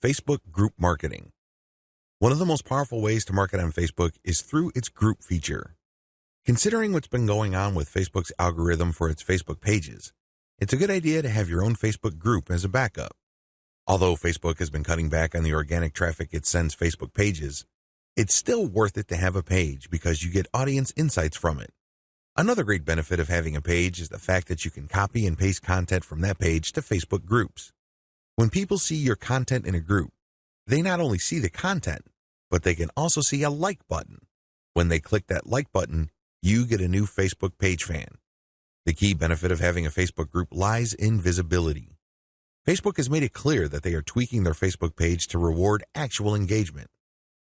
Facebook group marketing. One of the most powerful ways to market on Facebook is through its group feature. Considering what's been going on with Facebook's algorithm for its Facebook pages, it's a good idea to have your own Facebook group as a backup. Although Facebook has been cutting back on the organic traffic it sends Facebook pages, it's still worth it to have a page because you get audience insights from it. Another great benefit of having a page is the fact that you can copy and paste content from that page to Facebook groups. When people see your content in a group, they not only see the content, but they can also see a like button. When they click that like button, you get a new Facebook page fan. The key benefit of having a Facebook group lies in visibility. Facebook has made it clear that they are tweaking their Facebook page to reward actual engagement.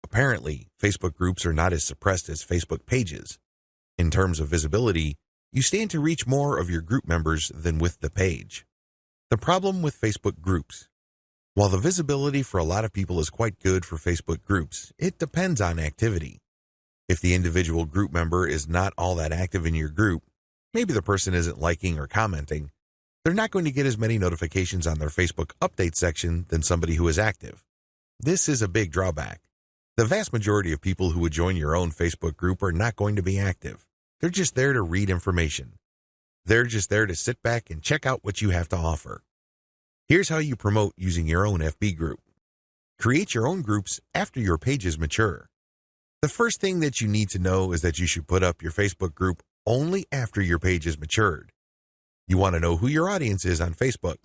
Apparently, Facebook groups are not as suppressed as Facebook pages. In terms of visibility, you stand to reach more of your group members than with the page. The problem with Facebook groups. While the visibility for a lot of people is quite good for Facebook groups, it depends on activity. If the individual group member is not all that active in your group, maybe the person isn't liking or commenting, they're not going to get as many notifications on their Facebook update section than somebody who is active. This is a big drawback. The vast majority of people who would join your own Facebook group are not going to be active. They're just there to read information. They're just there to sit back and check out what you have to offer. Here's how you promote using your own FB group. Create your own groups after your pages mature. The first thing that you need to know is that you should put up your Facebook group only after your page is matured. You want to know who your audience is on Facebook.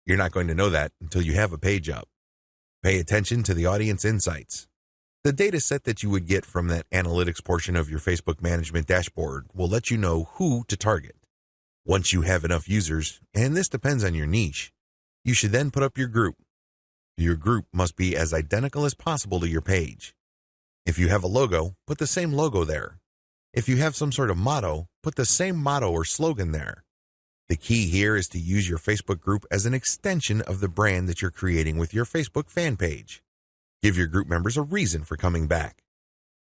You're not going to know that until you have a page up. Pay attention to the audience insights. The data set that you would get from that analytics portion of your Facebook management dashboard will let you know who to target. Once you have enough users, and this depends on your niche, you should then put up your group. Your group must be as identical as possible to your page. If you have a logo, put the same logo there. If you have some sort of motto, put the same motto or slogan there. The key here is to use your Facebook group as an extension of the brand that you're creating with your Facebook fan page. Give your group members a reason for coming back.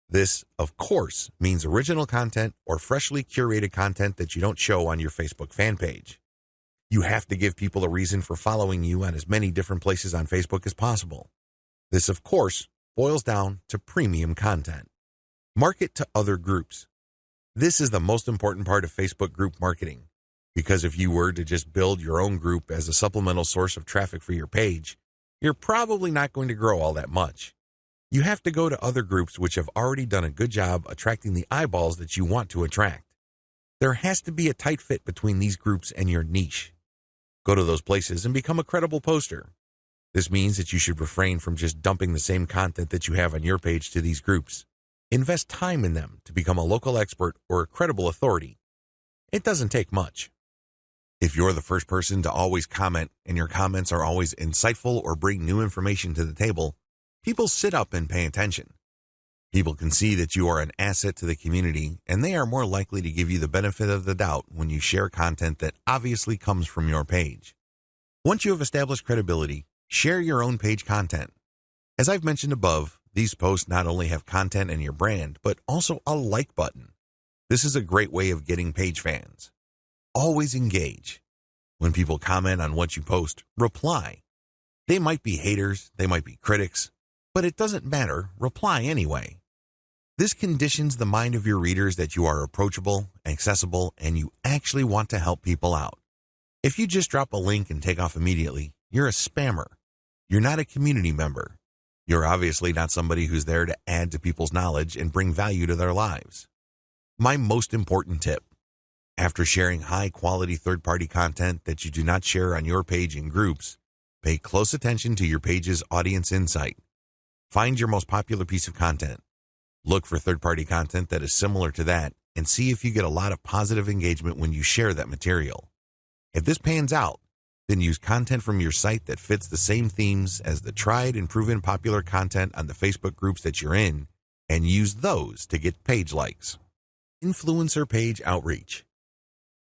This, of course, means original content or freshly curated content that you don't show on your Facebook fan page. You have to give people a reason for following you on as many different places on Facebook as possible. This, of course, boils down to premium content. Market to other groups. This is the most important part of Facebook group marketing, because if you were to just build your own group as a supplemental source of traffic for your page, you're probably not going to grow all that much. You have to go to other groups which have already done a good job attracting the eyeballs that you want to attract. There has to be a tight fit between these groups and your niche. Go to those places and become a credible poster. This means that you should refrain from just dumping the same content that you have on your page to these groups. Invest time in them to become a local expert or a credible authority. It doesn't take much. If you're the first person to always comment and your comments are always insightful or bring new information to the table, people sit up and pay attention. People can see that you are an asset to the community, and they are more likely to give you the benefit of the doubt when you share content that obviously comes from your page. Once you have established credibility, share your own page content. As I've mentioned above, these posts not only have content and your brand, but also a like button. This is a great way of getting page fans. Always engage. When people comment on what you post, reply. They might be haters, they might be critics, but it doesn't matter, reply anyway. This conditions the mind of your readers that you are approachable, accessible, and you actually want to help people out. If you just drop a link and take off immediately, you're a spammer. You're not a community member. You're obviously not somebody who's there to add to people's knowledge and bring value to their lives. My most important tip: after sharing high-quality third-party content that you do not share on your page in groups, pay close attention to your page's audience insight. Find your most popular piece of content. Look for third-party content that is similar to that and see if you get a lot of positive engagement when you share that material. If this pans out, then use content from your site that fits the same themes as the tried and proven popular content on the Facebook groups that you're in, and use those to get page likes. Influencer page outreach.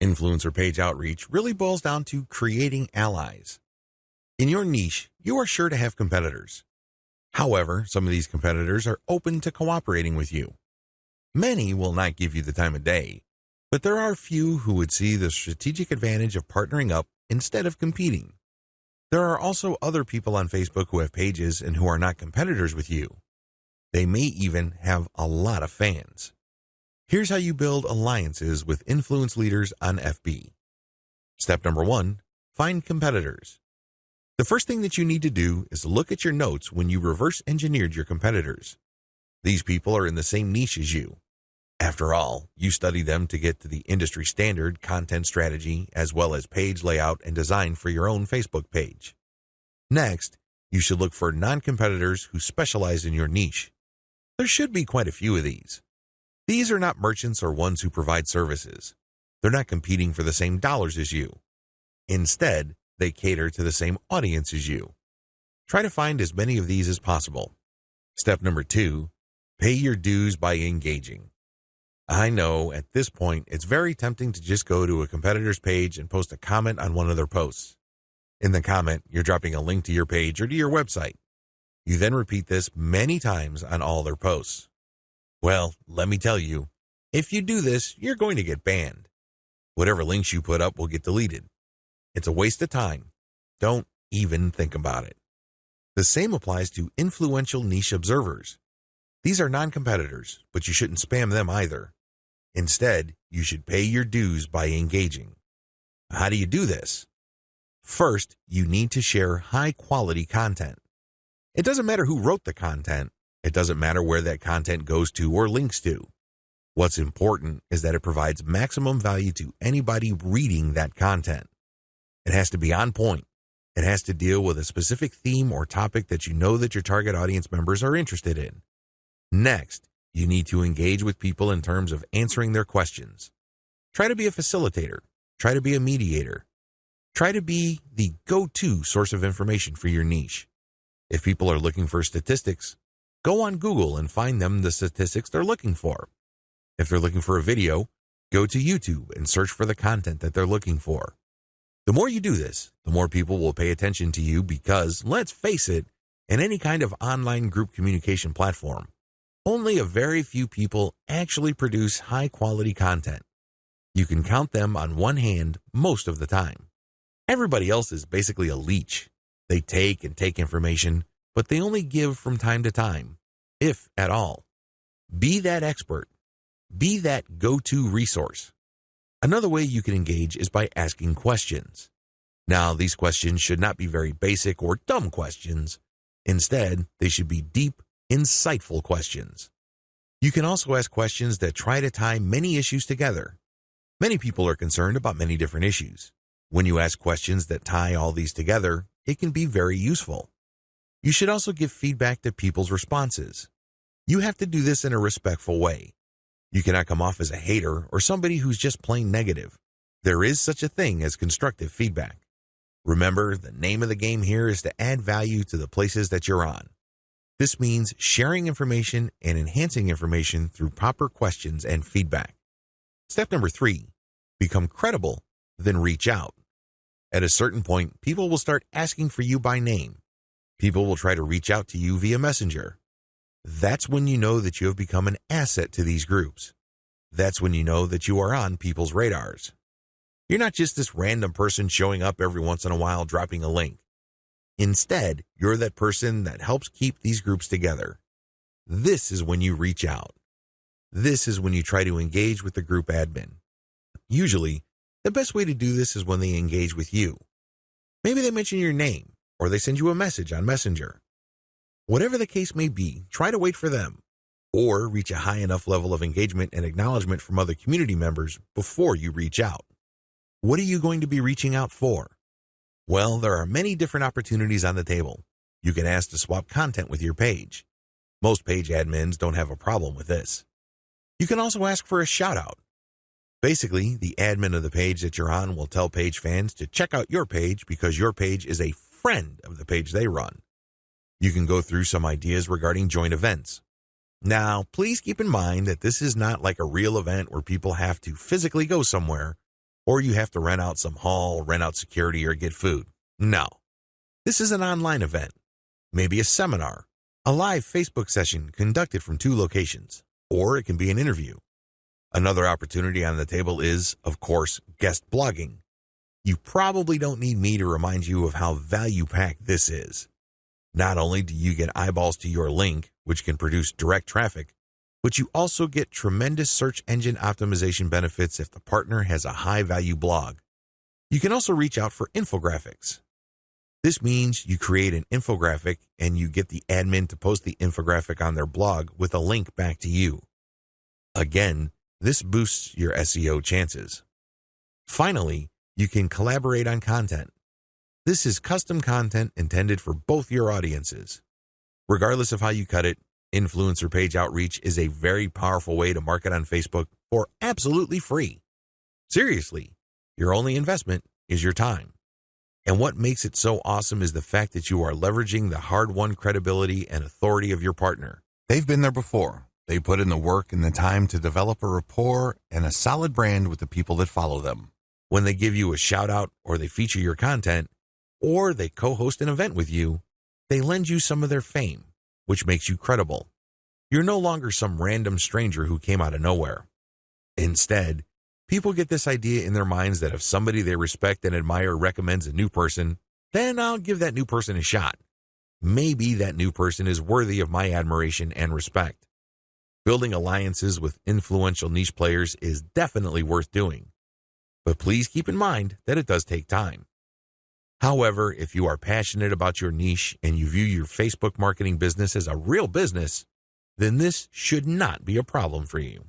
Influencer page outreach really boils down to creating allies. In your niche, you are sure to have competitors. However, some of these competitors are open to cooperating with you. Many will not give you the time of day, but there are few who would see the strategic advantage of partnering up instead of competing. There are also other people on Facebook who have pages and who are not competitors with you. They may even have a lot of fans. Here's how you build alliances with influence leaders on FB. Step number 1, find competitors. The first thing that you need to do is look at your notes when you reverse engineered your competitors. These people are in the same niche as you. After all, you study them to get to the industry standard content strategy as well as page layout and design for your own Facebook page. Next, you should look for non-competitors who specialize in your niche. There should be quite a few of these. These are not merchants or ones who provide services. They're not competing for the same dollars as you. Instead, they cater to the same audience as you. Try to find as many of these as possible. Step number 2, pay your dues by engaging. I know at this point it's very tempting to just go to a competitor's page and post a comment on one of their posts. In the comment, you're dropping a link to your page or to your website. You then repeat this many times on all their posts. Well, let me tell you, if you do this, you're going to get banned. Whatever links you put up will get deleted. It's a waste of time. Don't even think about it. The same applies to influential niche observers. These are non-competitors, but you shouldn't spam them either. Instead, you should pay your dues by engaging. How do you do this? First, you need to share high-quality content. It doesn't matter who wrote the content. It doesn't matter where that content goes to or links to. What's important is that it provides maximum value to anybody reading that content. It has to be on point. It has to deal with a specific theme or topic that you know that your target audience members are interested in. Next, you need to engage with people in terms of answering their questions. Try to be a facilitator. Try to be a mediator. Try to be the go-to source of information for your niche. If people are looking for statistics, go on Google and find them the statistics they're looking for. If they're looking for a video, go to YouTube and search for the content that they're looking for. The more you do this, the more people will pay attention to you because, let's face it, in any kind of online group communication platform, only a very few people actually produce high-quality content. You can count them on one hand most of the time. Everybody else is basically a leech. They take and take information, but they only give from time to time, if at all. Be that expert. Be that go-to resource. Another way you can engage is by asking questions. Now, these questions should not be very basic or dumb questions. Instead, they should be deep, insightful questions. You can also ask questions that try to tie many issues together. Many people are concerned about many different issues. When you ask questions that tie all these together, it can be very useful. You should also give feedback to people's responses. You have to do this in a respectful way. You cannot come off as a hater or somebody who's just plain negative. There is such a thing as constructive feedback. Remember, the name of the game here is to add value to the places that you're on. This means sharing information and enhancing information through proper questions and feedback. Step number 3, become credible, then reach out. At a certain point, people will start asking for you by name. People will try to reach out to you via Messenger. That's when you know that you have become an asset to these groups. That's when you know that you are on people's radars. You're not just this random person showing up every once in a while dropping a link. Instead, you're that person that helps keep these groups together. This is when you reach out. This is when you try to engage with the group admin. Usually, the best way to do this is when they engage with you. Maybe they mention your name, or they send you a message on Messenger. Whatever the case may be, try to wait for them, or reach a high enough level of engagement and acknowledgement from other community members before you reach out. What are you going to be reaching out for? Well, there are many different opportunities on the table. You can ask to swap content with your page. Most page admins don't have a problem with this. You can also ask for a shout-out. Basically, the admin of the page that you're on will tell page fans to check out your page because your page is a friend of the page they run. You can go through some ideas regarding joint events. Now, please keep in mind that this is not like a real event where people have to physically go somewhere, or you have to rent out some hall, rent out security, or get food. No. This is an online event. Maybe a seminar, a live Facebook session conducted from 2 locations, or it can be an interview. Another opportunity on the table is, of course, guest blogging. You probably don't need me to remind you of how value-packed this is. Not only do you get eyeballs to your link, which can produce direct traffic, but you also get tremendous search engine optimization benefits if the partner has a high-value blog. You can also reach out for infographics. This means you create an infographic and you get the admin to post the infographic on their blog with a link back to you. Again, this boosts your SEO chances. Finally, you can collaborate on content. This is custom content intended for both your audiences. Regardless of how you cut it, influencer page outreach is a very powerful way to market on Facebook for absolutely free. Seriously, your only investment is your time. And what makes it so awesome is the fact that you are leveraging the hard-won credibility and authority of your partner. They've been there before. They put in the work and the time to develop a rapport and a solid brand with the people that follow them. When they give you a shout-out or they feature your content, or they co-host an event with you, they lend you some of their fame, which makes you credible. You're no longer some random stranger who came out of nowhere. Instead, people get this idea in their minds that if somebody they respect and admire recommends a new person, then I'll give that new person a shot. Maybe that new person is worthy of my admiration and respect. Building alliances with influential niche players is definitely worth doing. But please keep in mind that it does take time. However, if you are passionate about your niche and you view your Facebook marketing business as a real business, then this should not be a problem for you.